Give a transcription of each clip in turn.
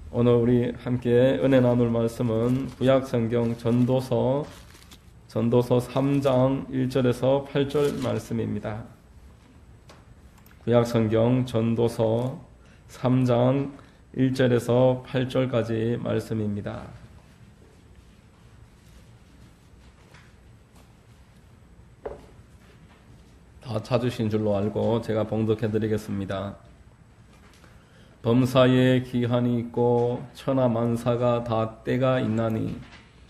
오늘 우리 함께 은혜 나눌 말씀은 구약성경 전도서 3장 1절에서 8절 말씀입니다. 구약성경 전도서 3장 1절에서 8절까지 말씀입니다. 다 찾으신 줄로 알고 제가 봉독해 드리겠습니다. 범사에 기한이 있고 천하만사가 다 때가 있나니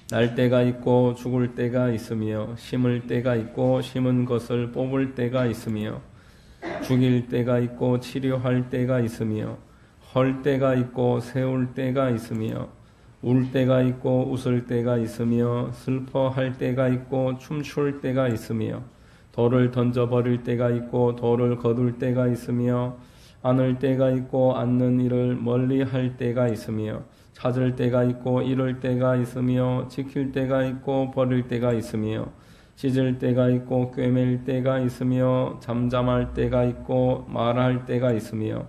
날 때가 있고 죽을 때가 있으며 심을 때가 있고 심은 것을 뽑을 때가 있으며 죽일 때가 있고 치료할 때가 있으며 헐 때가 있고 세울 때가 있으며 울 때가 있고 웃을 때가 있으며 슬퍼할 때가 있고 춤출 때가 있으며 돌을 던져버릴 때가 있고 돌을 거둘 때가 있으며 안을 때가 있고 앉는 일을 멀리 할 때가 있으며 찾을 때가 있고 잃을 때가 있으며 지킬 때가 있고 버릴 때가 있으며 찢을 때가 있고 꿰맬 때가 있으며 잠잠할 때가 있고 말할 때가 있으며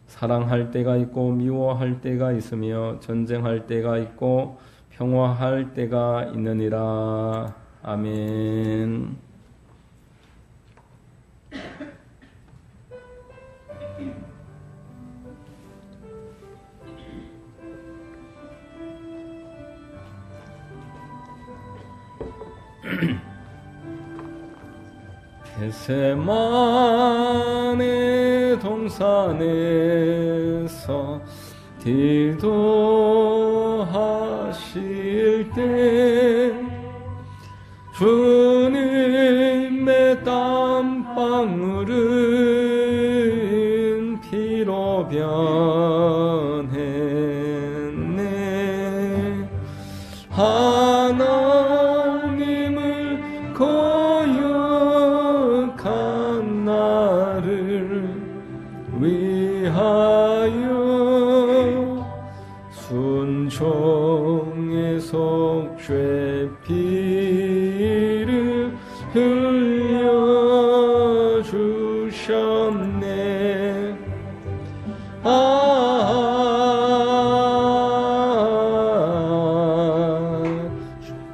사랑할 때가 있고 미워할 때가 있으며 전쟁할 때가 있고 평화할 때가 있느니라. 아멘. 겟세마네 동산에서 기도하실 때 주님의 땀방울은 피로 변했네. 하나님을 거역한 나를 위하여 순종의 속죄 피를 흘려주셨네.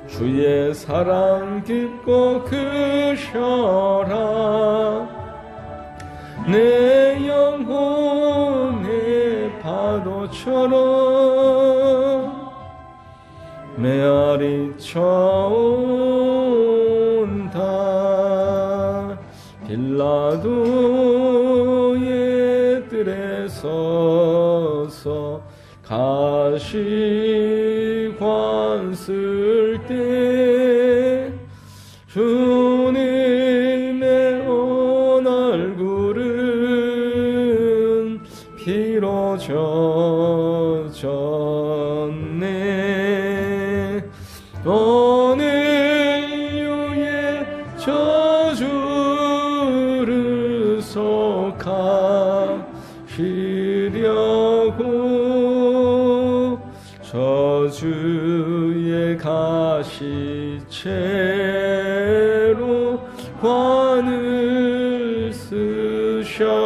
주의 사랑 깊고 크셔라. 내 영혼의 파도처럼 메아리 쳐온다. 빌라도의 뜰에 서서 가시관 쓸 때 주님의 온 얼굴은 피로 젖었네. 오늘 유의 저주를 속하시려고 저주의 가시채로 관을 쓰셨네.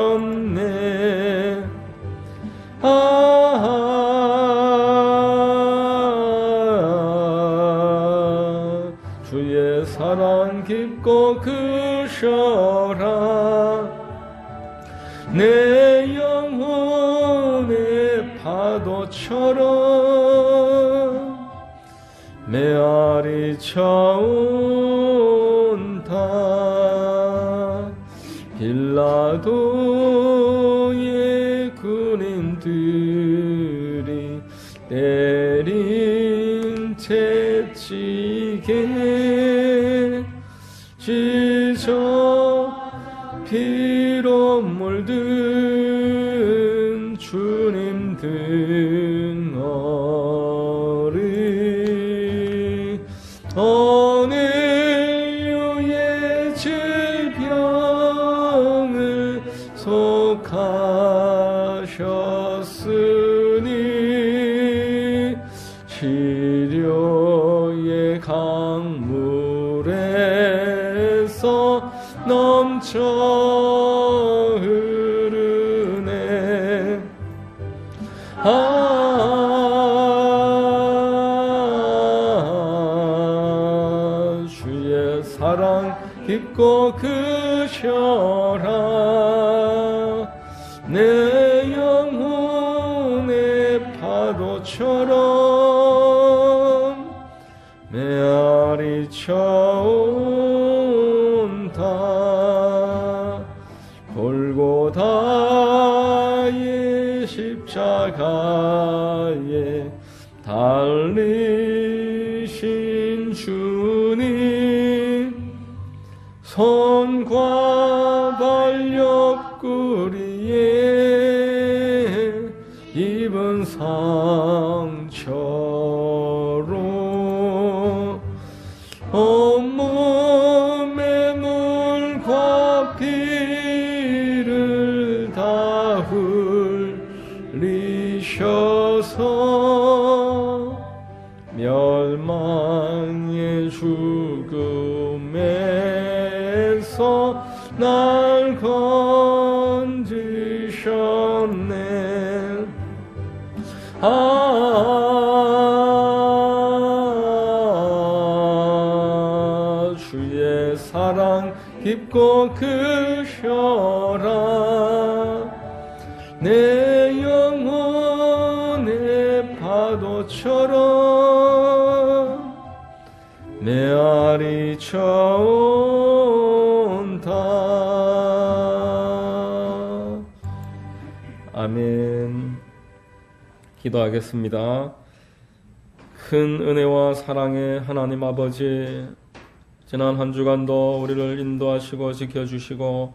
주의 사랑 깊고 크셔라. 내 영혼의 파도처럼 메아리 쳐온다. 빌라도의 군인들이 때린 채찍에 찢어 피로 물든 주님 등어리 오늘 유의 질병을 속하셨으니 치료의 강물에서 넘쳐 흐르네. 깊고 크셔라. 내 영혼의 파도처럼 메아리 쳐온다. 골고다의 십자가에 달리신 주님, 손과 달옆구리에 입은 상처로 온몸에 물과 피를 다 흘리셔서 멸망의 죽음에서 날 건지셨네. 주의 사랑 깊고 크셔라. 내 영혼의 파도처럼 메아리 쳐온다. 아멘. 기도하겠습니다. 큰 은혜와 사랑의 하나님 아버지, 지난 한 주간도 우리를 인도하시고 지켜주시고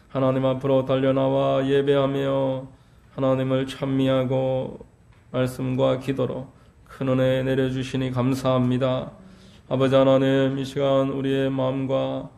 하나님 앞으로 달려나와 예배하며 하나님을 찬미하고 말씀과 기도로 큰 은혜 내려주시니 감사합니다. 아버지 하나님, 이 시간 우리의 마음과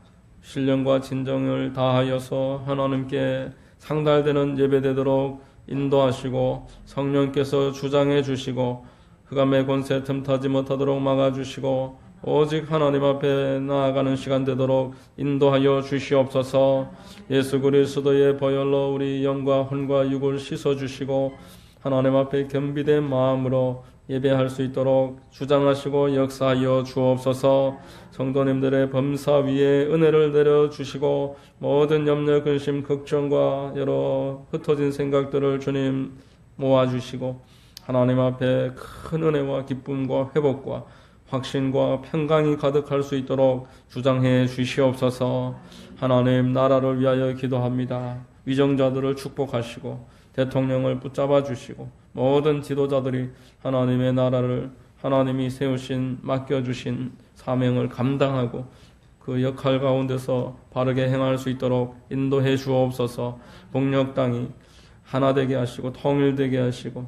신령과 진정을 다하여서 하나님께 상달되는 예배되도록 인도하시고 성령께서 주장해 주시고 흑암의 권세 틈타지 못하도록 막아주시고 오직 하나님 앞에 나아가는 시간 되도록 인도하여 주시옵소서. 예수 그리스도의 보혈로 우리 영과 혼과 육을 씻어주시고 하나님 앞에 겸비된 마음으로 예배할 수 있도록 주장하시고 역사하여 주옵소서. 성도님들의 범사 위에 은혜를 내려주시고 모든 염려, 근심, 걱정과 여러 흩어진 생각들을 주님 모아주시고 하나님 앞에 큰 은혜와 기쁨과 회복과 확신과 평강이 가득할 수 있도록 주장해 주시옵소서. 하나님, 나라를 위하여 기도합니다. 위정자들을 축복하시고 대통령을 붙잡아 주시고 모든 지도자들이 하나님의 나라를 하나님이 세우신 맡겨주신 사명을 감당하고 그 역할 가운데서 바르게 행할 수 있도록 인도해 주옵소서. 북녘 땅이 하나 되게 하시고 통일되게 하시고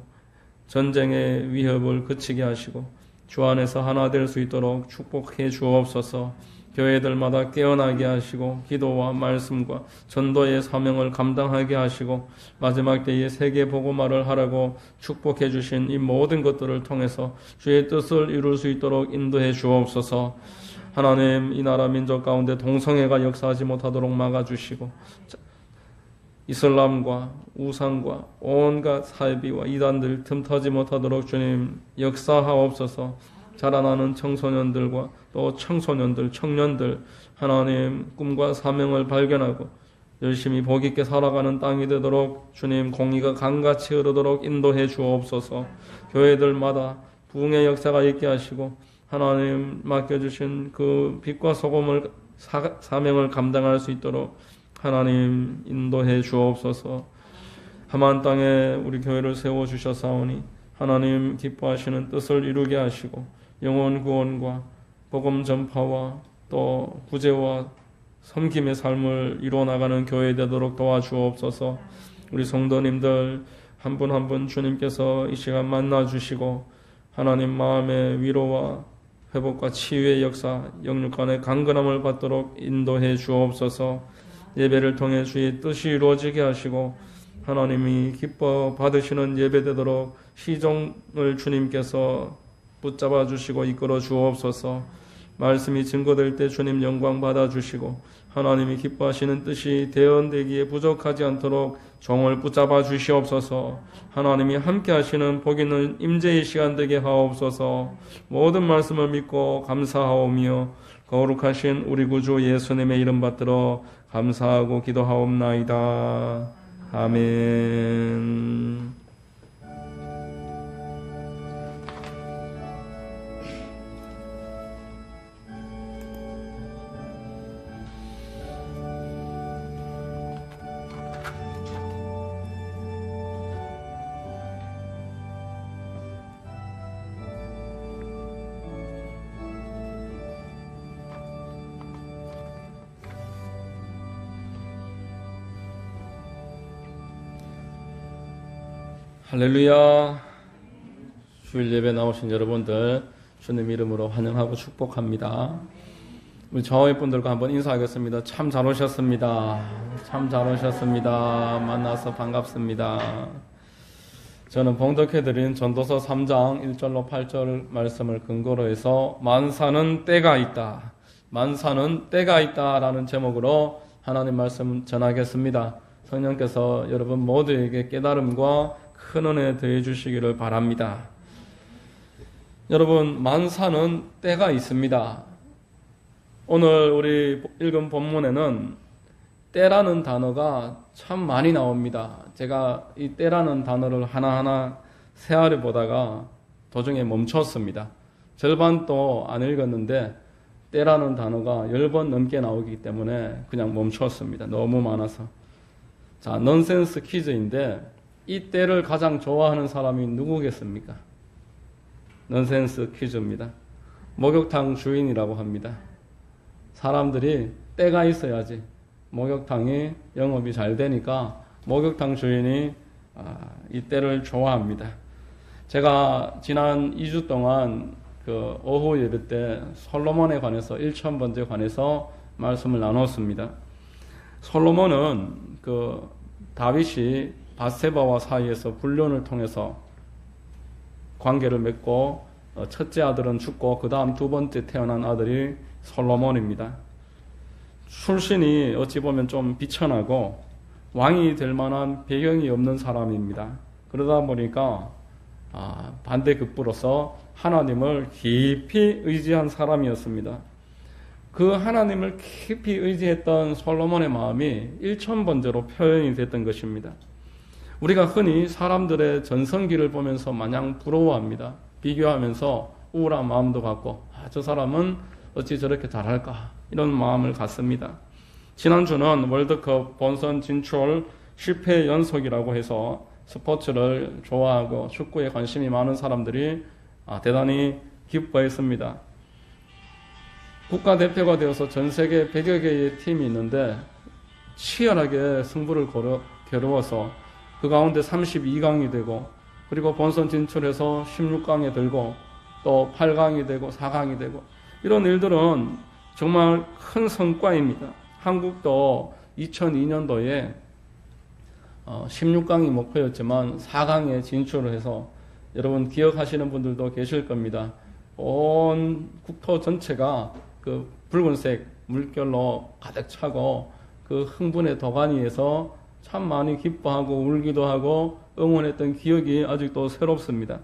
전쟁의 위협을 그치게 하시고 주 안에서 하나 될 수 있도록 축복해 주옵소서. 교회들마다 깨어나게 하시고 기도와 말씀과 전도의 사명을 감당하게 하시고 마지막 때에 세계 복음화를 하라고 축복해 주신 이 모든 것들을 통해서 주의 뜻을 이룰 수 있도록 인도해 주옵소서. 하나님, 이 나라 민족 가운데 동성애가 역사하지 못하도록 막아주시고 이슬람과 우상과 온갖 사이비와 이단들 틈타지 못하도록 주님 역사하옵소서. 자라나는 청소년들과 또 청소년들, 청년들 하나님 꿈과 사명을 발견하고 열심히 복 있게 살아가는 땅이 되도록 주님 공의가 강같이 흐르도록 인도해 주옵소서. 교회들마다 부흥의 역사가 있게 하시고 하나님 맡겨주신 그 빛과 소금을 사명을 감당할 수 있도록 하나님 인도해 주옵소서. 하만 땅에 우리 교회를 세워주셨사오니 하나님 기뻐하시는 뜻을 이루게 하시고 영혼 구원과 복음 전파와 또 구제와 섬김의 삶을 이루어나가는 교회 되도록 도와주옵소서. 우리 성도님들 한 분 한 분 주님께서 이 시간 만나주시고 하나님 마음의 위로와 회복과 치유의 역사, 영육간의 강건함을 받도록 인도해 주옵소서. 예배를 통해 주의 뜻이 이루어지게 하시고 하나님이 기뻐 받으시는 예배 되도록 시종을 주님께서 붙잡아 주시고 이끌어 주옵소서. 말씀이 증거될 때 주님 영광 받아 주시고 하나님이 기뻐하시는 뜻이 대언되기에 부족하지 않도록 종을 붙잡아 주시옵소서. 하나님이 함께 하시는 복 있는 임재의 시간 되게 하옵소서. 모든 말씀을 믿고 감사하오며 거룩하신 우리 구주 예수님의 이름 받들어 감사하고 기도하옵나이다. 아멘. 할렐루야. 주일 예배 나오신 여러분들 주님 이름으로 환영하고 축복합니다. 우리 저희 분들과 한번 인사하겠습니다. 참 잘 오셨습니다. 참 잘 오셨습니다. 만나서 반갑습니다. 저는 봉독해드린 전도서 3장 1절로 8절 말씀을 근거로 해서 만사는 때가 있다. 만사는 때가 있다라는 제목으로 하나님 말씀 전하겠습니다. 성령께서 여러분 모두에게 깨달음과 큰 은혜 더해 주시기를 바랍니다. 여러분, 만사는 때가 있습니다. 오늘 우리 읽은 본문에는 때라는 단어가 참 많이 나옵니다. 제가 이 때라는 단어를 하나하나 세알해 보다가 도중에 멈췄습니다. 절반도 안 읽었는데 때라는 단어가 10번 넘게 나오기 때문에 그냥 멈췄습니다. 너무 많아서. 자, 넌센스 퀴즈인데 이 때를 가장 좋아하는 사람이 누구겠습니까? 넌센스 퀴즈입니다. 목욕탕 주인이라고 합니다. 사람들이 때가 있어야지 목욕탕이 영업이 잘 되니까 목욕탕 주인이 이 때를 좋아합니다. 제가 지난 2주 동안 그 오후 예배 때 솔로몬에 관해서 1000번째 관해서 말씀을 나눴습니다. 솔로몬은 그 다윗이 바세바와 사이에서 불륜을 통해서 관계를 맺고 첫째 아들은 죽고 그 다음 두 번째 태어난 아들이 솔로몬입니다. 출신이 어찌 보면 좀 비천하고 왕이 될 만한 배경이 없는 사람입니다. 그러다 보니까 반대급부로서 하나님을 깊이 의지한 사람이었습니다. 그 하나님을 깊이 의지했던 솔로몬의 마음이 1000번째로 표현이 됐던 것입니다. 우리가 흔히 사람들의 전성기를 보면서 마냥 부러워합니다. 비교하면서 우울한 마음도 갖고 저 사람은 어찌 저렇게 잘할까 이런 마음을 갖습니다. 지난주는 월드컵 본선 진출 실패 연속이라고 해서 스포츠를 좋아하고 축구에 관심이 많은 사람들이 대단히 기뻐했습니다. 국가대표가 되어서 전 세계 100여 개의 팀이 있는데 치열하게 승부를 겨루어서 그 가운데 32강이 되고 그리고 본선 진출해서 16강에 들고 또 8강이 되고 4강이 되고 이런 일들은 정말 큰 성과입니다. 한국도 2002년도에 16강이 목표였지만 4강에 진출을 해서 여러분 기억하시는 분들도 계실 겁니다. 온 국토 전체가 그 붉은색 물결로 가득 차고 그 흥분의 도가니에서 참 많이 기뻐하고 울기도 하고 응원했던 기억이 아직도 새롭습니다.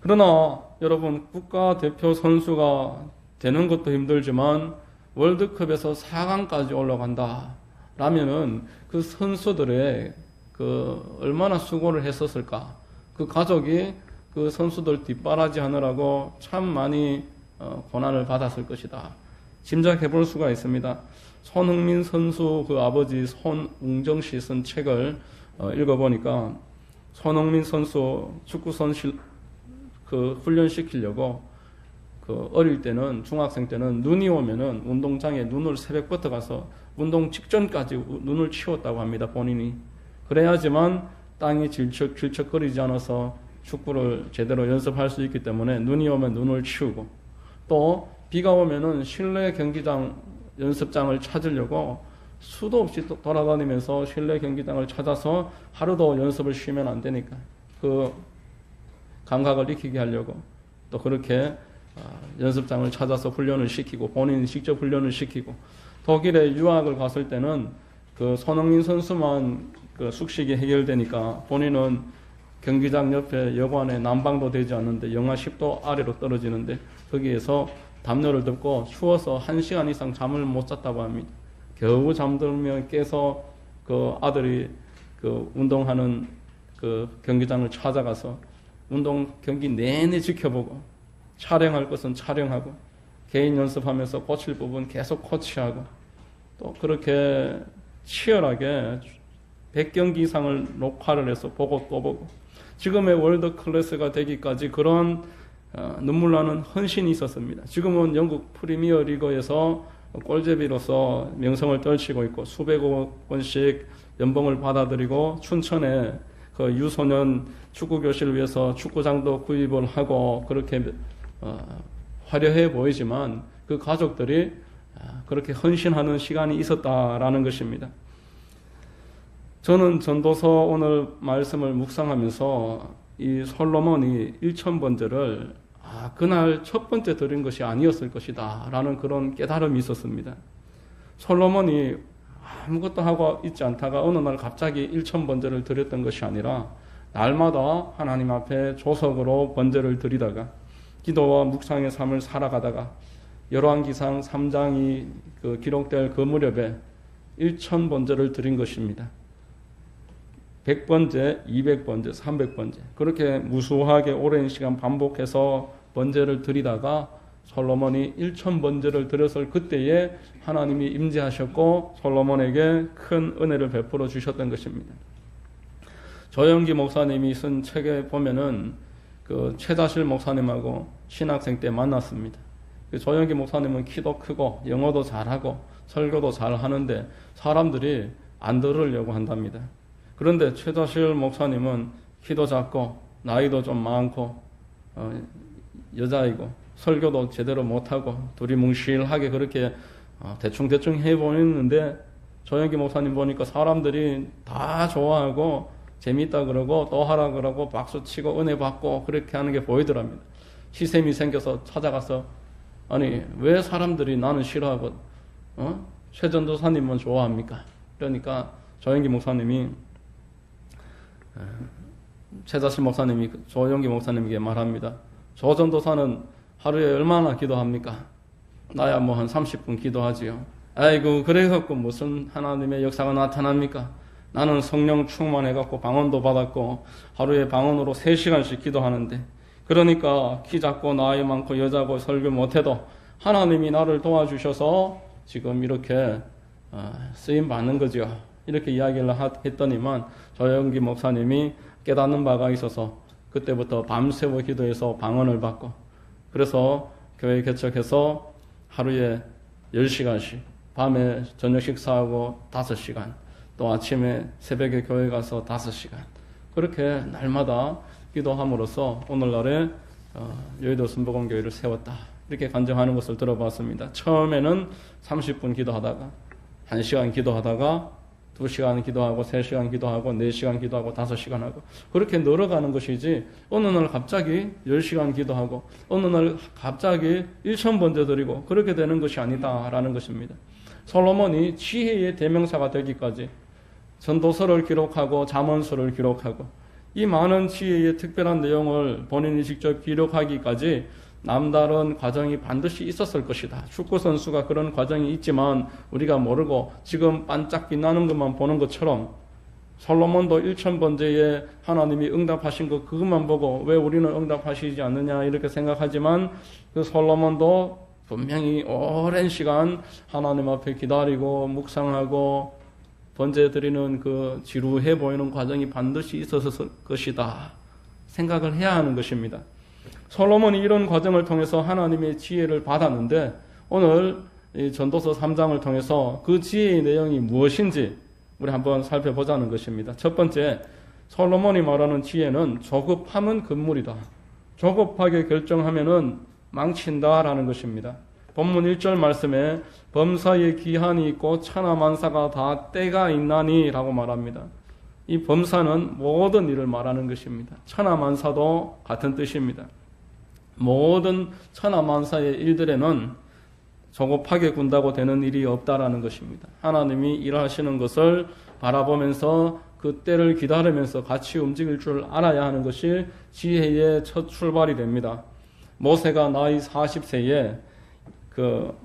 그러나 여러분 국가대표 선수가 되는 것도 힘들지만 월드컵에서 4강까지 올라간다 라면은 그 선수들의 그 얼마나 수고를 했었을까. 그 가족이 그 선수들 뒷바라지 하느라고 참 많이 고난을 받았을 것이다. 짐작해 볼 수가 있습니다. 손흥민 선수 그 아버지 손웅정 씨 쓴 책을 읽어보니까 손흥민 선수 축구 선수 그 훈련시키려고 그 어릴 때는 중학생 때는 눈이 오면은 운동장에 눈을 새벽부터 가서 운동 직전까지 눈을 치웠다고 합니다. 본인이. 그래야지만 땅이 질척거리지 않아서 축구를 제대로 연습할 수 있기 때문에 눈이 오면 눈을 치우고 또 비가 오면은 실내 경기장 연습장을 찾으려고 수도 없이 돌아다니면서 실내 경기장을 찾아서 하루도 연습을 쉬면 안 되니까 그 감각을 익히게 하려고 또 그렇게 연습장을 찾아서 훈련을 시키고 본인이 직접 훈련을 시키고 독일에 유학을 갔을 때는 그 손흥민 선수만 그 숙식이 해결되니까 본인은 경기장 옆에 여관에 난방도 되지 않는데 영하 10도 아래로 떨어지는데 거기에서 담요를 덮고 추워서 1시간 이상 잠을 못 잤다고 합니다. 겨우 잠들면 깨서 그 아들이 그 운동하는 그 경기장을 찾아가서 운동 경기 내내 지켜보고 촬영할 것은 촬영하고 개인 연습하면서 고칠 부분 계속 코치하고 또 그렇게 치열하게 100경기 이상을 녹화를 해서 보고 또 보고 지금의 월드 클래스가 되기까지 그런 눈물 나는 헌신이 있었습니다. 지금은 영국 프리미어 리그에서 골제비로서 명성을 떨치고 있고 수백억 원씩 연봉을 받아들이고 춘천에 그 유소년 축구 교실을 위해서 축구장도 구입을 하고 그렇게 화려해 보이지만 그 가족들이 그렇게 헌신하는 시간이 있었다라는 것입니다. 저는 전도서 오늘 말씀을 묵상하면서 이 솔로몬이 1000번제를 그날 첫 번째 드린 것이 아니었을 것이다 라는 그런 깨달음이 있었습니다. 솔로몬이 아무것도 하고 있지 않다가 어느 날 갑자기 1000번제를 드렸던 것이 아니라 날마다 하나님 앞에 조석으로 번제를 드리다가 기도와 묵상의 삶을 살아가다가 열왕기상 3장이 기록될 그 무렵에 1000번제를 드린 것입니다. 100번제, 200번제, 300번제 그렇게 무수하게 오랜 시간 반복해서 번제를 드리다가 솔로몬이 1000번제를 드렸을 그때에 하나님이 임재하셨고 솔로몬에게 큰 은혜를 베풀어 주셨던 것입니다. 조영기 목사님이 쓴 책에 보면은 그 최자실 목사님하고 신학생 때 만났습니다. 조영기 목사님은 키도 크고 영어도 잘하고 설교도 잘하는데 사람들이 안 들으려고 한답니다. 그런데 최자실 목사님은 키도 작고 나이도 좀 많고 여자이고 설교도 제대로 못하고 두리뭉실하게 그렇게 대충대충 해보이는데 조영기 목사님 보니까 사람들이 다 좋아하고 재미있다 그러고 또 하라 그러고 박수치고 은혜 받고 그렇게 하는 게 보이더랍니다. 시샘이 생겨서 찾아가서 아니 왜 사람들이 나는 싫어하고 최 전도사님은 좋아합니까? 그러니까 조영기 목사님이 최자실 목사님이 조영기 목사님에게 말합니다. 조 전도사는 하루에 얼마나 기도합니까? 나야 뭐 한 30분 기도하지요. 아이고 그래갖고 무슨 하나님의 역사가 나타납니까? 나는 성령 충만해갖고 방언도 받았고 하루에 방언으로 3시간씩 기도하는데 그러니까 키 작고 나이 많고 여자고 설교 못해도 하나님이 나를 도와주셔서 지금 이렇게 쓰임 받는 거죠. 이렇게 이야기를 했더니만 조영기 목사님이 깨닫는 바가 있어서 그때부터 밤새워 기도해서 방언을 받고 그래서 교회 개척해서 하루에 10시간씩 밤에 저녁 식사하고 5시간 또 아침에 새벽에 교회 가서 5시간 그렇게 날마다 기도함으로써 오늘날에 여의도 순복음교회를 세웠다 이렇게 간증하는 것을 들어봤습니다. 처음에는 30분 기도하다가 1시간 기도하다가 2시간 기도하고 3시간 기도하고 4시간 기도하고 5시간 하고 그렇게 늘어가는 것이지 어느 날 갑자기 10시간 기도하고 어느 날 갑자기 1000번제 드리고 그렇게 되는 것이 아니다라는 것입니다. 솔로몬이 지혜의 대명사가 되기까지 전도서를 기록하고 잠언서를 기록하고 이 많은 지혜의 특별한 내용을 본인이 직접 기록하기까지 남다른 과정이 반드시 있었을 것이다. 축구 선수가 그런 과정이 있지만 우리가 모르고 지금 반짝 빛나는 것만 보는 것처럼 솔로몬도 1000번제에 하나님이 응답하신 것 그것만 보고 왜 우리는 응답하시지 않느냐 이렇게 생각하지만 그 솔로몬도 분명히 오랜 시간 하나님 앞에 기다리고 묵상하고 번제 드리는 그 지루해 보이는 과정이 반드시 있었을 것이다 생각을 해야 하는 것입니다. 솔로몬이 이런 과정을 통해서 하나님의 지혜를 받았는데 오늘 이 전도서 3장을 통해서 그 지혜의 내용이 무엇인지 우리 한번 살펴보자는 것입니다. 첫 번째, 솔로몬이 말하는 지혜는 조급함은 금물이다. 조급하게 결정하면은 망친다라는 것입니다. 본문 1절 말씀에 범사에 기한이 있고 천하만사가 다 때가 있나니 라고 말합니다. 이 범사는 모든 일을 말하는 것입니다. 천하만사도 같은 뜻입니다. 모든 천하만사의 일들에는 조급하게 군다고 되는 일이 없다라는 것입니다. 하나님이 일하시는 것을 바라보면서 그 때를 기다리면서 같이 움직일 줄 알아야 하는 것이 지혜의 첫 출발이 됩니다. 모세가 나이 40세에 그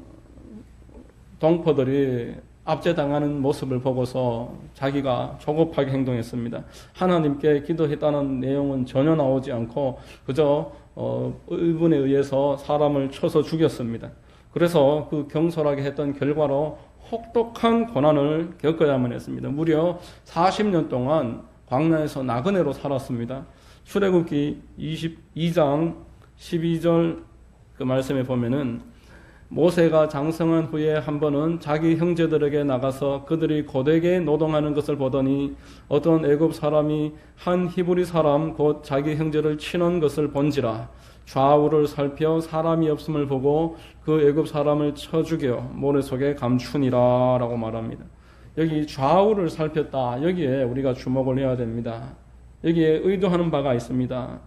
동포들이 압제당하는 모습을 보고서 자기가 조급하게 행동했습니다. 하나님께 기도했다는 내용은 전혀 나오지 않고 그저 의분에 의해서 사람을 쳐서 죽였습니다. 그래서 그 경솔하게 했던 결과로 혹독한 고난을 겪어야만 했습니다. 무려 40년 동안 광야에서 나그네로 살았습니다. 출애굽기 22장 12절 그 말씀에 보면은 모세가 장성한 후에 한 번은 자기 형제들에게 나가서 그들이 고되게 노동하는 것을 보더니 어떤 애굽 사람이 한 히브리 사람 곧 자기 형제를 치는 것을 본지라 좌우를 살펴 사람이 없음을 보고 그 애굽 사람을 쳐 죽여 모래 속에 감추니라 라고 말합니다. 여기 좌우를 살폈다. 여기에 우리가 주목을 해야 됩니다. 여기에 의도하는 바가 있습니다.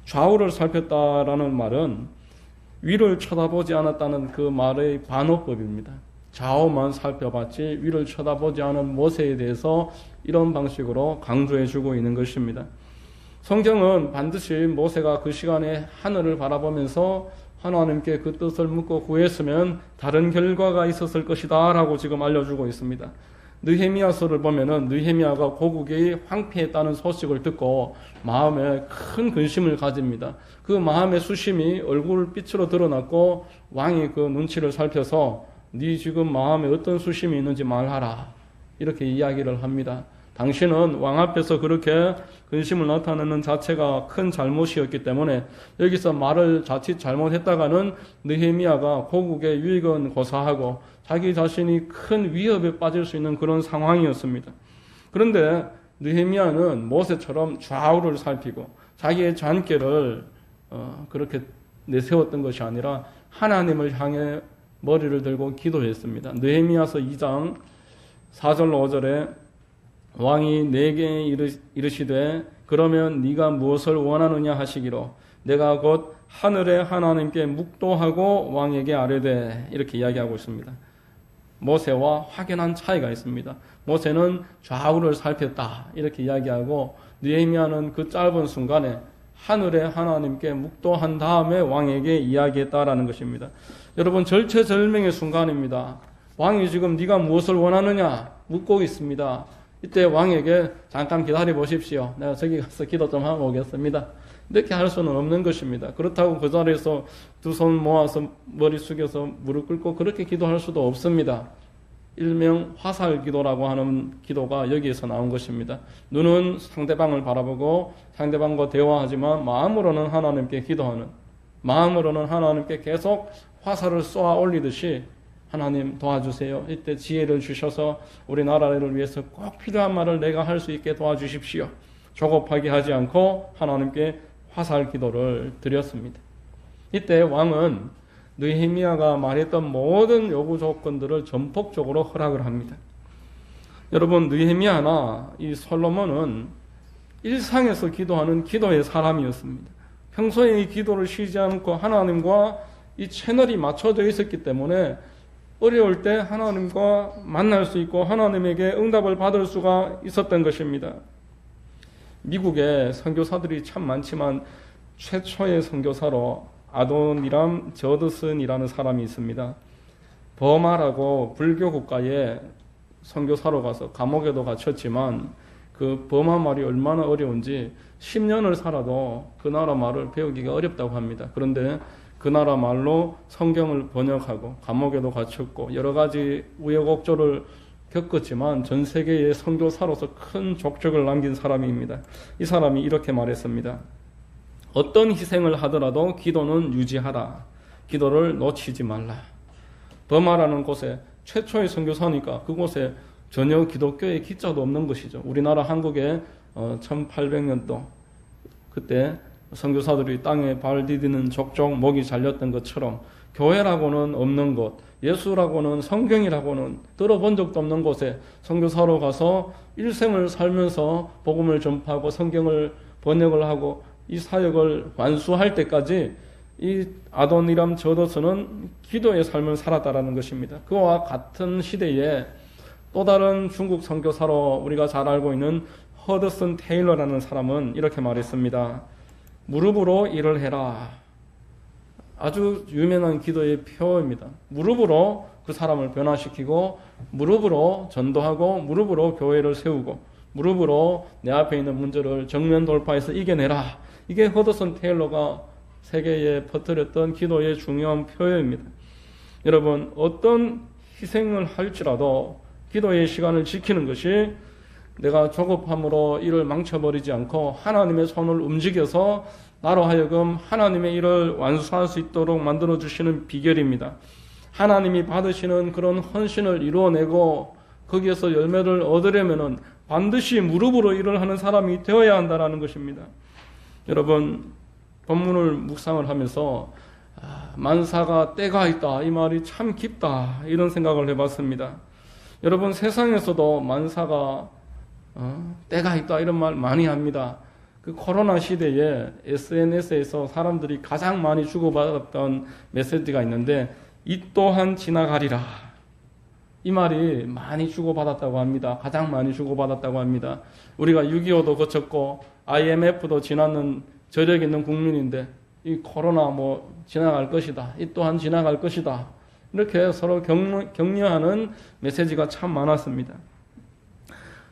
좌우를 살폈다라는 말은 위를 쳐다보지 않았다는 그 말의 반어법입니다. 좌우만 살펴봤지 위를 쳐다보지 않은 모세에 대해서 이런 방식으로 강조해주고 있는 것입니다. 성경은 반드시 모세가 그 시간에 하늘을 바라보면서 하나님께 그 뜻을 묻고 구했으면 다른 결과가 있었을 것이다 라고 지금 알려주고 있습니다. 느헤미야서를 보면은 느헤미야가 고국이 황폐했다는 소식을 듣고 마음에 큰 근심을 가집니다. 그 마음의 수심이 얼굴빛으로 드러났고 왕이 그 눈치를 살펴서 네 지금 마음에 어떤 수심이 있는지 말하라 이렇게 이야기를 합니다. 당신은 왕 앞에서 그렇게 근심을 나타내는 자체가 큰 잘못이었기 때문에 여기서 말을 자칫 잘못했다가는 느헤미야가 고국의 유익은 고사하고 자기 자신이 큰 위협에 빠질 수 있는 그런 상황이었습니다. 그런데 느헤미야는 모세처럼 좌우를 살피고 자기의 잔꾀를 그렇게 내세웠던 것이 아니라 하나님을 향해 머리를 들고 기도했습니다. 느헤미야서 2장 4절로 5절에 왕이 내게 이르시되 그러면 네가 무엇을 원하느냐 하시기로 내가 곧 하늘의 하나님께 묵도하고 왕에게 아뢰되 이렇게 이야기하고 있습니다. 모세와 확연한 차이가 있습니다. 모세는 좌우를 살폈다 이렇게 이야기하고 느헤미야는 그 짧은 순간에 하늘의 하나님께 묵도한 다음에 왕에게 이야기했다라는 것입니다. 여러분 절체절명의 순간입니다. 왕이 지금 네가 무엇을 원하느냐 묻고 있습니다. 이때 왕에게 잠깐 기다려 보십시오. 내가 저기 가서 기도 좀 하고 오겠습니다. 이렇게 할 수는 없는 것입니다. 그렇다고 그 자리에서 두 손 모아서 머리 숙여서 무릎 꿇고 그렇게 기도할 수도 없습니다. 일명 화살 기도라고 하는 기도가 여기에서 나온 것입니다. 눈은 상대방을 바라보고 상대방과 대화하지만 마음으로는 하나님께 기도하는, 마음으로는 하나님께 계속 화살을 쏘아 올리듯이 하나님 도와주세요. 이때 지혜를 주셔서 우리나라를 위해서 꼭 필요한 말을 내가 할 수 있게 도와주십시오. 조급하게 하지 않고 하나님께 화살 기도를 드렸습니다. 이때 왕은 느헤미야가 말했던 모든 요구 조건들을 전폭적으로 허락을 합니다. 여러분 느헤미야나 이 솔로몬은 일상에서 기도하는 기도의 사람이었습니다. 평소에 이 기도를 쉬지 않고 하나님과 이 채널이 맞춰져 있었기 때문에 어려울 때 하나님과 만날 수 있고 하나님에게 응답을 받을 수가 있었던 것입니다. 미국에 선교사들이 참 많지만 최초의 선교사로 아도니람 저드슨이라는 사람이 있습니다. 버마라고 불교 국가에 선교사로 가서 감옥에도 갇혔지만 그 버마 말이 얼마나 어려운지 10년을 살아도 그 나라 말을 배우기가 어렵다고 합니다. 그런데 그 나라 말로 성경을 번역하고 감옥에도 갇혔고 여러 가지 우여곡절을 겪었지만 전 세계의 선교사로서 큰 족적을 남긴 사람입니다. 이 사람이 이렇게 말했습니다. 어떤 희생을 하더라도 기도는 유지하라. 기도를 놓치지 말라. 버마라는 곳에 최초의 선교사니까 그곳에 전혀 기독교의 기자도 없는 것이죠. 우리나라 한국에 1800년도 그때 선교사들이 땅에 발 디디는 족족 목이 잘렸던 것처럼 교회라고는 없는 곳, 예수라고는 성경이라고는 들어본 적도 없는 곳에 선교사로 가서 일생을 살면서 복음을 전파하고 성경을 번역을 하고 이 사역을 완수할 때까지 이 아도니람 저더스는 기도의 삶을 살았다라는 것입니다. 그와 같은 시대에 또 다른 중국 선교사로 우리가 잘 알고 있는 허드슨 테일러라는 사람은 이렇게 말했습니다. 무릎으로 일을 해라. 아주 유명한 기도의 표입니다. 무릎으로 그 사람을 변화시키고, 무릎으로 전도하고, 무릎으로 교회를 세우고, 무릎으로 내 앞에 있는 문제를 정면 돌파해서 이겨내라. 이게 허드슨 테일러가 세계에 퍼뜨렸던 기도의 중요한 표현입니다. 여러분, 어떤 희생을 할지라도 기도의 시간을 지키는 것이 내가 조급함으로 일을 망쳐버리지 않고 하나님의 손을 움직여서 나로 하여금 하나님의 일을 완수할 수 있도록 만들어주시는 비결입니다. 하나님이 받으시는 그런 헌신을 이루어내고 거기에서 열매를 얻으려면 반드시 무릎으로 일을 하는 사람이 되어야 한다는 것입니다. 여러분, 본문을 묵상을 하면서 만사가 때가 있다, 이 말이 참 깊다, 이런 생각을 해봤습니다. 여러분, 세상에서도 만사가 때가 있다 이런 말 많이 합니다. 그 코로나 시대에 SNS에서 사람들이 가장 많이 주고받았던 메시지가 있는데, 이 또한 지나가리라. 이 말이 많이 주고받았다고 합니다. 가장 많이 주고받았다고 합니다. 우리가 6.25도 거쳤고 IMF도 지났는 저력 있는 국민인데, 이 코로나 지나갈 것이다, 이 또한 지나갈 것이다, 이렇게 서로 격려하는 메시지가 참 많았습니다.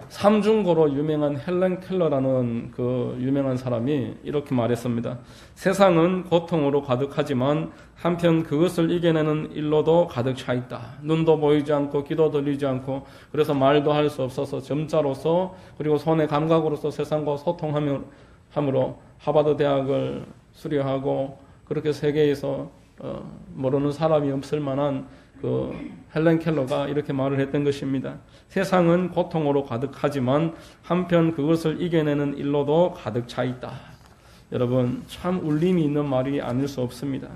삼중고로 유명한 헬렌 켈러라는 그 유명한 사람이 이렇게 말했습니다. 세상은 고통으로 가득하지만 한편 그것을 이겨내는 일로도 가득 차 있다. 눈도 보이지 않고 귀도 들리지 않고, 그래서 말도 할 수 없어서 점자로서, 그리고 손의 감각으로서 세상과 소통함으로 하버드 대학을 수료하고, 그렇게 세계에서 모르는 사람이 없을 만한 그 헬렌 켈러가 이렇게 말을 했던 것입니다. 세상은 고통으로 가득하지만 한편 그것을 이겨내는 일로도 가득 차 있다. 여러분, 참 울림이 있는 말이 아닐 수 없습니다.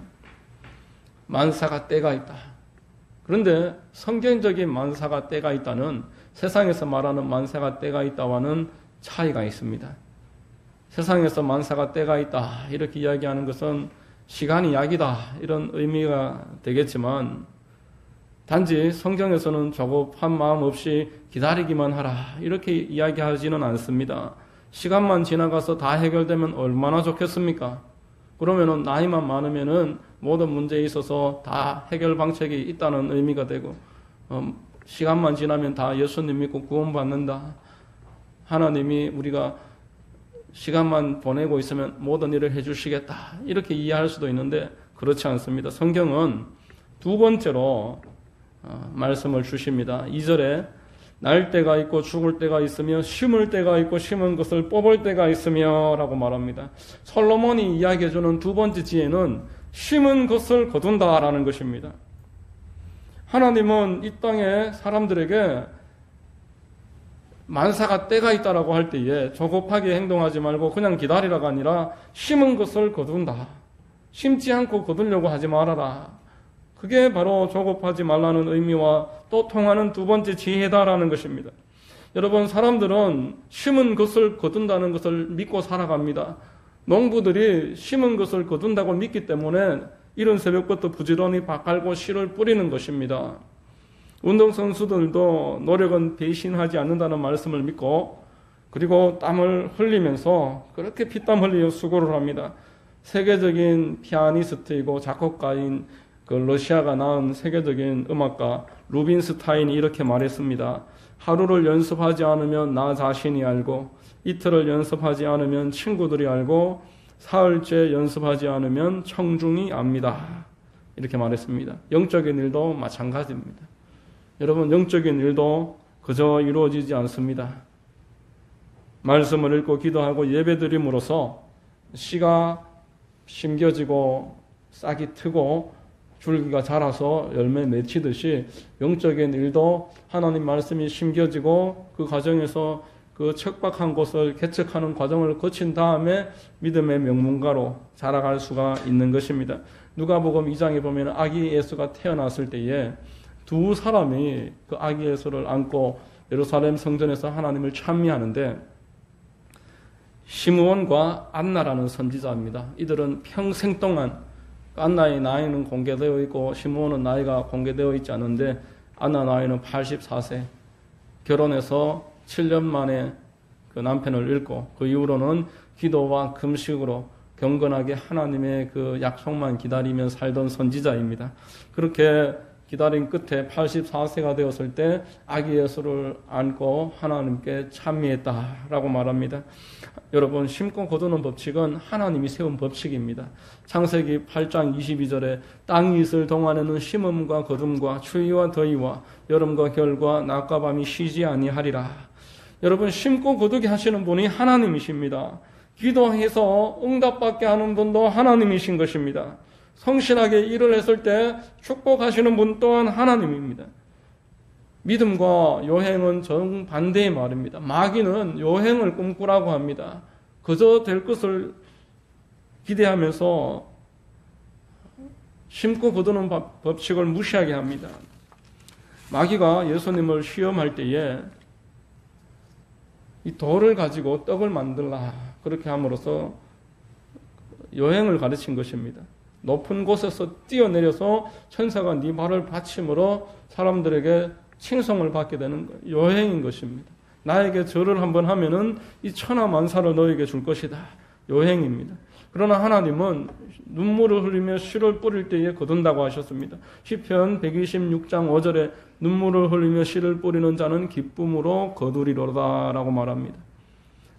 만사가 때가 있다. 그런데 성경적인 만사가 때가 있다는 세상에서 말하는 만사가 때가 있다와는 차이가 있습니다. 세상에서 만사가 때가 있다 이렇게 이야기하는 것은 시간이 약이다 이런 의미가 되겠지만, 단지 성경에서는 조급한 마음 없이 기다리기만 하라 이렇게 이야기하지는 않습니다. 시간만 지나가서 다 해결되면 얼마나 좋겠습니까? 그러면은 나이만 많으면은 모든 문제에 있어서 다 해결 방책이 있다는 의미가 되고, 시간만 지나면 다 예수님 믿고 구원받는다, 하나님이 우리가 시간만 보내고 있으면 모든 일을 해주시겠다 이렇게 이해할 수도 있는데, 그렇지 않습니다. 성경은 두 번째로 말씀을 주십니다. 2절에 날 때가 있고 죽을 때가 있으며 심을 때가 있고 심은 것을 뽑을 때가 있으며 라고 말합니다. 솔로몬이 이야기해주는 두 번째 지혜는 심은 것을 거둔다라는 것입니다. 하나님은 이 땅에 사람들에게 만사가 때가 있다라고 할 때에 조급하게 행동하지 말고 그냥 기다리라가 아니라 심은 것을 거둔다. 심지 않고 거두려고 하지 말아라. 그게 바로 조급하지 말라는 의미와 또 통하는 두 번째 지혜다라는 것입니다. 여러분, 사람들은 심은 것을 거둔다는 것을 믿고 살아갑니다. 농부들이 심은 것을 거둔다고 믿기 때문에 이른 새벽부터 부지런히 밭 갈고 씨를 뿌리는 것입니다. 운동선수들도 노력은 배신하지 않는다는 말씀을 믿고, 그리고 땀을 흘리면서 그렇게 피땀 흘리며 수고를 합니다. 세계적인 피아니스트이고 작곡가인 그 러시아가 낳은 세계적인 음악가 루빈스타인이 이렇게 말했습니다. 하루를 연습하지 않으면 나 자신이 알고, 이틀을 연습하지 않으면 친구들이 알고, 사흘째 연습하지 않으면 청중이 압니다. 이렇게 말했습니다. 영적인 일도 마찬가지입니다. 여러분, 영적인 일도 그저 이루어지지 않습니다. 말씀을 읽고 기도하고 예배드림으로써 씨가 심겨지고 싹이 트고 줄기가 자라서 열매 맺히듯이, 영적인 일도 하나님 말씀이 심겨지고 그 과정에서 그 척박한 곳을 개척하는 과정을 거친 다음에 믿음의 명문가로 자라갈 수가 있는 것입니다. 누가복음 2장에 보면 아기 예수가 태어났을 때에 두 사람이 그 아기 예수를 안고 예루살렘 성전에서 하나님을 찬미하는데, 시므온과 안나라는 선지자입니다. 이들은 평생 동안, 안나의 나이는 공개되어 있고 시므온은 나이가 공개되어 있지 않은데, 안나 나이는 84세, 결혼해서 7년 만에 그 남편을 잃고 그 이후로는 기도와 금식으로 경건하게 하나님의 그 약속만 기다리며 살던 선지자입니다. 그렇게 기다린 끝에 84세가 되었을 때 아기 예수를 안고 하나님께 찬미했다라고 말합니다. 여러분, 심고 거두는 법칙은 하나님이 세운 법칙입니다. 창세기 8장 22절에 땅이 있을 동안에는 심음과 거둠과 추위와 더위와 여름과 겨울과 낮과 밤이 쉬지 아니하리라. 여러분, 심고 거두게 하시는 분이 하나님이십니다. 기도해서 응답받게 하는 분도 하나님이신 것입니다. 성실하게 일을 했을 때 축복하시는 분 또한 하나님입니다. 믿음과 요행은 정반대의 말입니다. 마귀는 요행을 꿈꾸라고 합니다. 그저 될 것을 기대하면서 심고 거두는 법칙을 무시하게 합니다. 마귀가 예수님을 시험할 때에 이 돌을 가지고 떡을 만들라 그렇게 함으로써 요행을 가르친 것입니다. 높은 곳에서 뛰어내려서 천사가 네 발을 받침으로 사람들에게 칭송을 받게 되는 거예요. 요행인 것입니다. 나에게 절을 한번 하면은 이 천하 만사를 너에게 줄 것이다. 요행입니다. 그러나 하나님은 눈물을 흘리며 씨를 뿌릴 때에 거둔다고 하셨습니다. 시편 126장 5절에 눈물을 흘리며 씨를 뿌리는 자는 기쁨으로 거두리로다 라고 말합니다.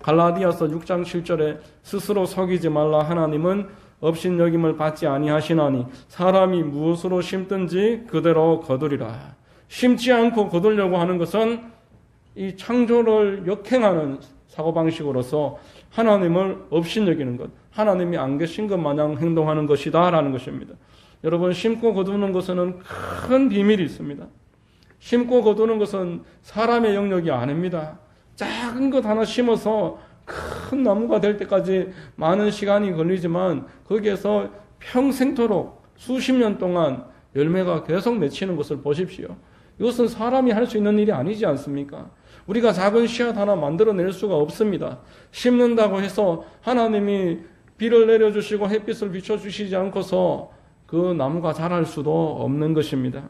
갈라디아서 6장 7절에 스스로 속이지 말라. 하나님은 업신여김을 받지 아니하시나니 사람이 무엇으로 심든지 그대로 거두리라. 심지 않고 거두려고 하는 것은 이 창조를 역행하는 사고방식으로서 하나님을 업신여기는 것, 하나님이 안 계신 것 마냥 행동하는 것이다 라는 것입니다. 여러분, 심고 거두는 것에는 큰 비밀이 있습니다. 심고 거두는 것은 사람의 영역이 아닙니다. 작은 것 하나 심어서 큰 나무가 될 때까지 많은 시간이 걸리지만 거기에서 평생토록 수십 년 동안 열매가 계속 맺히는 것을 보십시오. 이것은 사람이 할 수 있는 일이 아니지 않습니까? 우리가 작은 씨앗 하나 만들어낼 수가 없습니다. 심는다고 해서 하나님이 비를 내려주시고 햇빛을 비춰주시지 않고서 그 나무가 자랄 수도 없는 것입니다.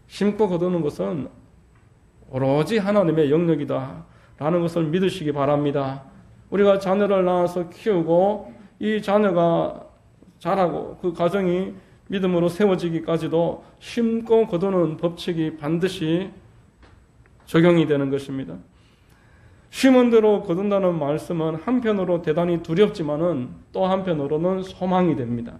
심고 거두는 것은 오로지 하나님의 영역이다 라는 것을 믿으시기 바랍니다. 우리가 자녀를 낳아서 키우고 이 자녀가 자라고 그 가정이 믿음으로 세워지기까지도 심고 거두는 법칙이 반드시 적용이 되는 것입니다. 심은 대로 거둔다는 말씀은 한편으로 대단히 두렵지만은 또 한편으로는 소망이 됩니다.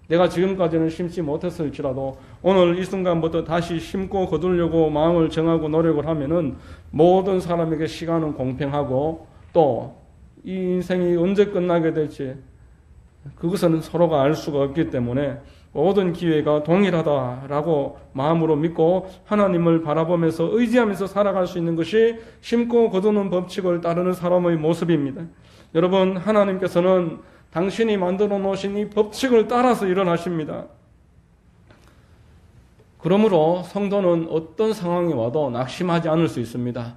내가 지금까지는 심지 못했을지라도 오늘 이 순간부터 다시 심고 거두려고 마음을 정하고 노력을 하면은 모든 사람에게 시간은 공평하고 또 이 인생이 언제 끝나게 될지 그것은 서로가 알 수가 없기 때문에 모든 기회가 동일하다라고 마음으로 믿고 하나님을 바라보면서 의지하면서 살아갈 수 있는 것이 심고 거두는 법칙을 따르는 사람의 모습입니다. 여러분, 하나님께서는 당신이 만들어 놓으신 이 법칙을 따라서 일어나십니다. 그러므로 성도는 어떤 상황이 와도 낙심하지 않을 수 있습니다.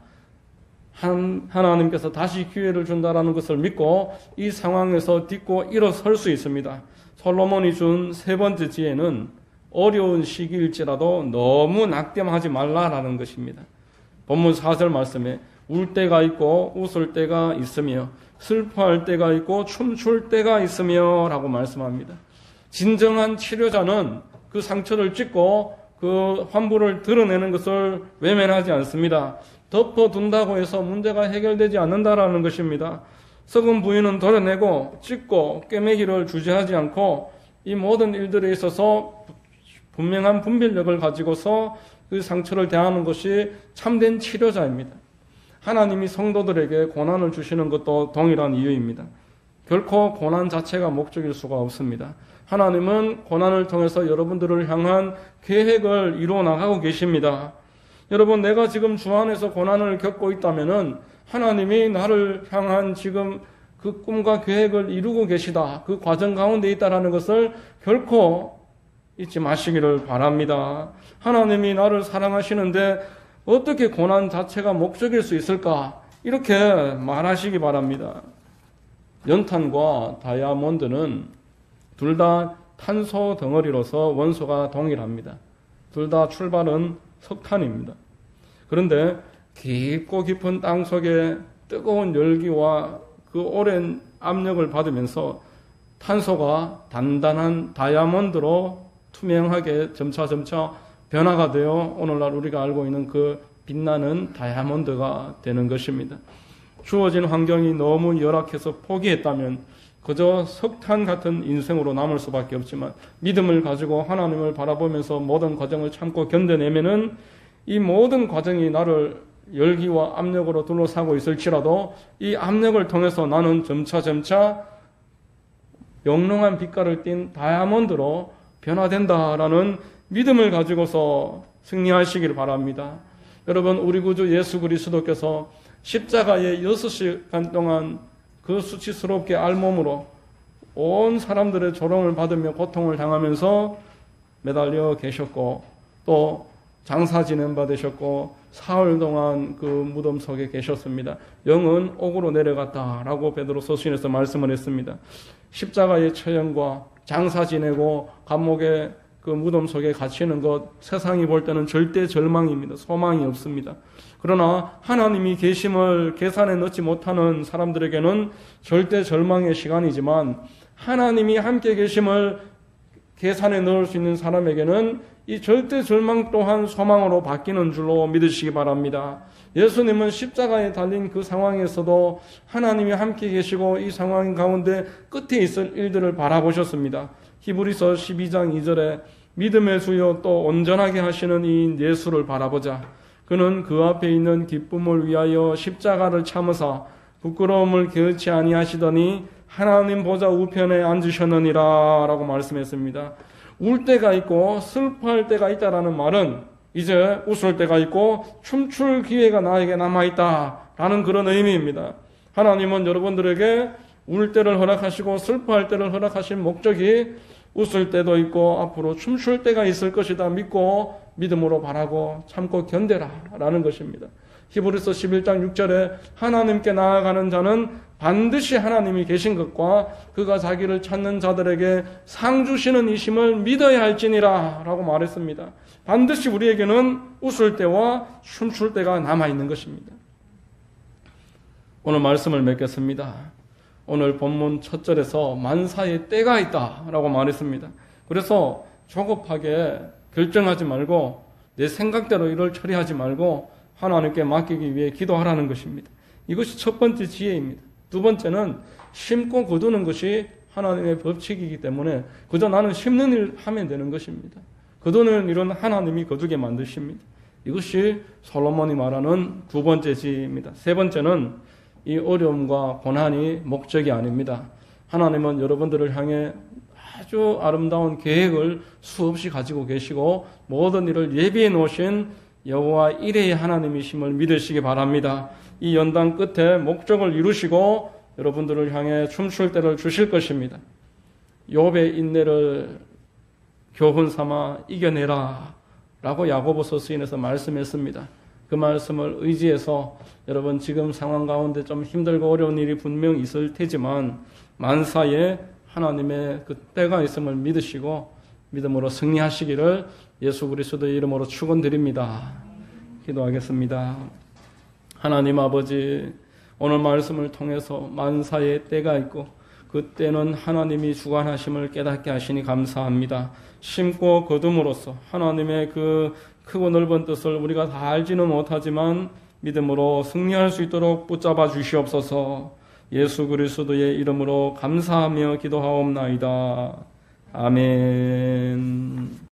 하나님께서 다시 기회를 준다라는 것을 믿고 이 상황에서 딛고 일어설 수 있습니다. 솔로몬이 준 세 번째 지혜는 어려운 시기일지라도 너무 낙담하지 말라라는 것입니다. 본문 4절 말씀에 울 때가 있고 웃을 때가 있으며 슬퍼할 때가 있고 춤출 때가 있으며 라고 말씀합니다. 진정한 치료자는 그 상처를 찢고 그 환부를 드러내는 것을 외면하지 않습니다. 덮어둔다고 해서 문제가 해결되지 않는다라는 것입니다. 썩은 부위는 도려내고 찢고 꿰매기를 주저하지 않고 이 모든 일들에 있어서 분명한 분별력을 가지고서 그 상처를 대하는 것이 참된 치료자입니다. 하나님이 성도들에게 고난을 주시는 것도 동일한 이유입니다. 결코 고난 자체가 목적일 수가 없습니다. 하나님은 고난을 통해서 여러분들을 향한 계획을 이루어 나가고 계십니다. 여러분, 내가 지금 주 안에서 고난을 겪고 있다면은 하나님이 나를 향한 지금 그 꿈과 계획을 이루고 계시다. 그 과정 가운데 있다라는 것을 결코 잊지 마시기를 바랍니다. 하나님이 나를 사랑하시는데 어떻게 고난 자체가 목적일 수 있을까? 이렇게 말하시기 바랍니다. 연탄과 다이아몬드는 둘 다 탄소 덩어리로서 원소가 동일합니다. 둘 다 출발은 석탄입니다. 그런데 깊고 깊은 땅 속에 뜨거운 열기와 그 오랜 압력을 받으면서 탄소가 단단한 다이아몬드로 투명하게 점차 변화가 되어 오늘날 우리가 알고 있는 그 빛나는 다이아몬드가 되는 것입니다. 주어진 환경이 너무 열악해서 포기했다면 그저 석탄 같은 인생으로 남을 수밖에 없지만, 믿음을 가지고 하나님을 바라보면서 모든 과정을 참고 견뎌내면은 이 모든 과정이 나를 열기와 압력으로 둘러싸고 있을지라도 이 압력을 통해서 나는 점차 영롱한 빛깔을 띤 다이아몬드로 변화된다라는 믿음을 가지고서 승리하시길 바랍니다. 여러분, 우리 구주 예수 그리스도께서 십자가에 6시간 동안 그 수치스럽게 알몸으로 온 사람들의 조롱을 받으며 고통을 당하면서 매달려 계셨고, 또 장사 지낸 바 되셨고, 사흘 동안 그 무덤 속에 계셨습니다. 영은 옥으로 내려갔다라고 베드로 서신에서 말씀을 했습니다. 십자가의 처형과 장사 지내고 감옥에 그 무덤 속에 갇히는 것, 세상이 볼 때는 절대 절망입니다. 소망이 없습니다. 그러나 하나님이 계심을 계산에 넣지 못하는 사람들에게는 절대 절망의 시간이지만, 하나님이 함께 계심을 계산에 넣을 수 있는 사람에게는 이 절대 절망 또한 소망으로 바뀌는 줄로 믿으시기 바랍니다. 예수님은 십자가에 달린 그 상황에서도 하나님이 함께 계시고 이 상황 가운데 끝에 있을 일들을 바라보셨습니다. 히브리서 12장 2절에 믿음의 주요 또 온전하게 하시는 이 예수를 바라보자. 그는 그 앞에 있는 기쁨을 위하여 십자가를 참으사 부끄러움을 게으치 아니하시더니 하나님 보좌 우편에 앉으셨느니라 라고 말씀했습니다. 울 때가 있고 슬퍼할 때가 있다라는 말은 이제 웃을 때가 있고 춤출 기회가 나에게 남아있다라는 그런 의미입니다. 하나님은 여러분들에게 울 때를 허락하시고 슬퍼할 때를 허락하신 목적이 웃을 때도 있고 앞으로 춤출 때가 있을 것이다 믿고 믿음으로 바라고 참고 견뎌라 라는 것입니다. 히브리서 11장 6절에 하나님께 나아가는 자는 반드시 하나님이 계신 것과 그가 자기를 찾는 자들에게 상 주시는 이심을 믿어야 할지니라 라고 말했습니다. 반드시 우리에게는 웃을 때와 춤출 때가 남아있는 것입니다. 오늘 말씀을 맺겠습니다. 오늘 본문 첫 절에서 만사의 때가 있다라고 말했습니다. 그래서 조급하게 결정하지 말고 내 생각대로 일을 처리하지 말고 하나님께 맡기기 위해 기도하라는 것입니다. 이것이 첫 번째 지혜입니다. 두 번째는 심고 거두는 것이 하나님의 법칙이기 때문에 그저 나는 심는 일 하면 되는 것입니다. 거두는 일은 하나님이 거두게 만드십니다. 이것이 솔로몬이 말하는 두 번째 지혜입니다. 세 번째는 이 어려움과 고난이 목적이 아닙니다. 하나님은 여러분들을 향해 아주 아름다운 계획을 수없이 가지고 계시고 모든 일을 예비해 놓으신 여호와 이레의 하나님이심을 믿으시기 바랍니다. 이 연단 끝에 목적을 이루시고 여러분들을 향해 춤출 때를 주실 것입니다. 욥의 인내를 교훈 삼아 이겨내라 라고 야고보서 서신에서 말씀했습니다. 그 말씀을 의지해서 여러분 지금 상황 가운데 좀 힘들고 어려운 일이 분명 있을 테지만 만사에 하나님의 그 때가 있음을 믿으시고 믿음으로 승리하시기를 예수 그리스도의 이름으로 축원드립니다. 기도하겠습니다. 하나님 아버지, 오늘 말씀을 통해서 만사의 때가 있고 그 때는 하나님이 주관하심을 깨닫게 하시니 감사합니다. 심고 거둠으로써 하나님의 그 크고 넓은 뜻을 우리가 다 알지는 못하지만 믿음으로 승리할 수 있도록 붙잡아 주시옵소서. 예수 그리스도의 이름으로 감사하며 기도하옵나이다. 아멘.